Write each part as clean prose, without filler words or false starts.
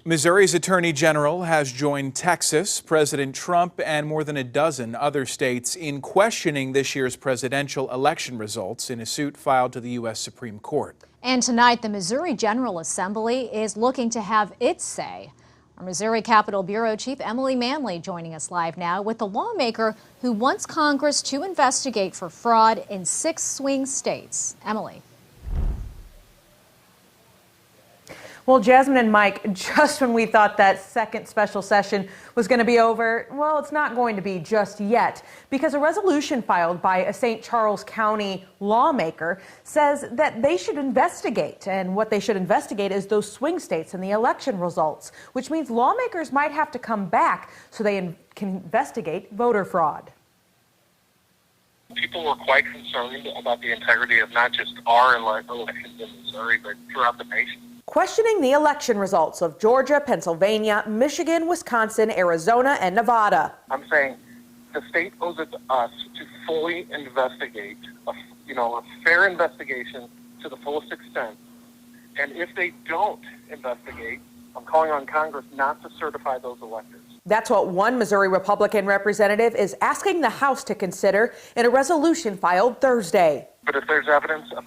Missouri's Attorney General has joined Texas, President Trump, and more than a dozen other states in questioning this year's presidential election results in a suit filed to the U.S. Supreme Court. And tonight, the Missouri General Assembly is looking to have its say. Our Missouri Capitol Bureau Chief Emily Manley joining us live now with the lawmaker who wants Congress to investigate for fraud in 6 swing states. Emily. Well, Jasmine and Mike, just when we thought that second special session was going to be over, well, it's not going to be just yet, because a resolution filed by a St. Charles County lawmaker says that they should investigate. And what they should investigate is those swing states and the election results, which means lawmakers might have to come back so they can investigate voter fraud. People were quite concerned about the integrity of not just our elections in Missouri, but throughout the nation. Questioning the election results of Georgia, Pennsylvania, Michigan, Wisconsin, Arizona, and Nevada. I'm saying the state owes it to us to fully investigate, a fair investigation to the fullest extent. And if they don't investigate, I'm calling on Congress not to certify those electors. That's what one Missouri Republican representative is asking the House to consider in a resolution filed Thursday. But if there's evidence of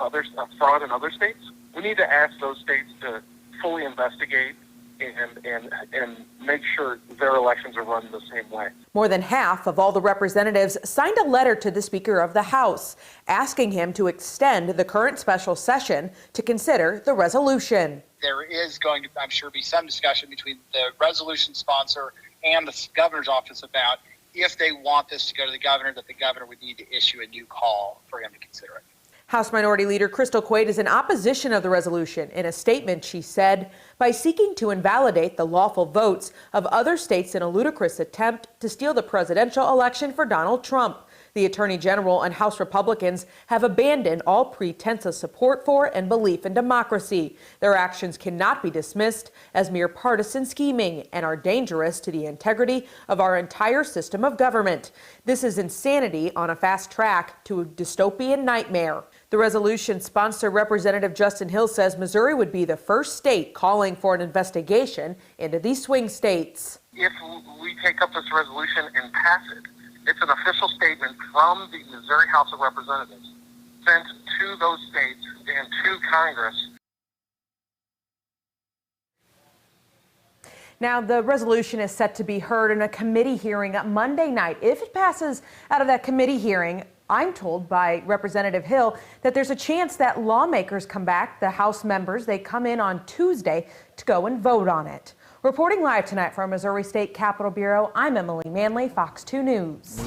fraud in other states, we need to ask those states to fully investigate and make sure their elections are run the same way. More than half of all the representatives signed a letter to the Speaker of the House asking him to extend the current special session to consider the resolution. There is going to, I'm sure, be some discussion between the resolution sponsor and the governor's office about if they want this to go to the governor, that the governor would need to issue a new call for him to consider it. House Minority Leader Crystal Quaid is in opposition of the resolution. In a statement, she said, by seeking to invalidate the lawful votes of other states in a ludicrous attempt to steal the presidential election for Donald Trump. The Attorney General and House Republicans have abandoned all pretense of support for and belief in democracy. Their actions cannot be dismissed as mere partisan scheming and are dangerous to the integrity of our entire system of government. This is insanity on a fast track to a dystopian nightmare. The resolution sponsor, Representative Justin Hill, says Missouri would be the first state calling for an investigation into these swing states. If we take up this resolution and pass it, it's an official statement from the Missouri House of Representatives sent to those states and to Congress. Now, the resolution is set to be heard in a committee hearing Monday night. If it passes out of that committee hearing, I'm told by Representative Hill that there's a chance that lawmakers come back, the House members, they come in on Tuesday to go and vote on it. Reporting live tonight from Missouri State Capitol Bureau, I'm Emily Manley, Fox 2 News.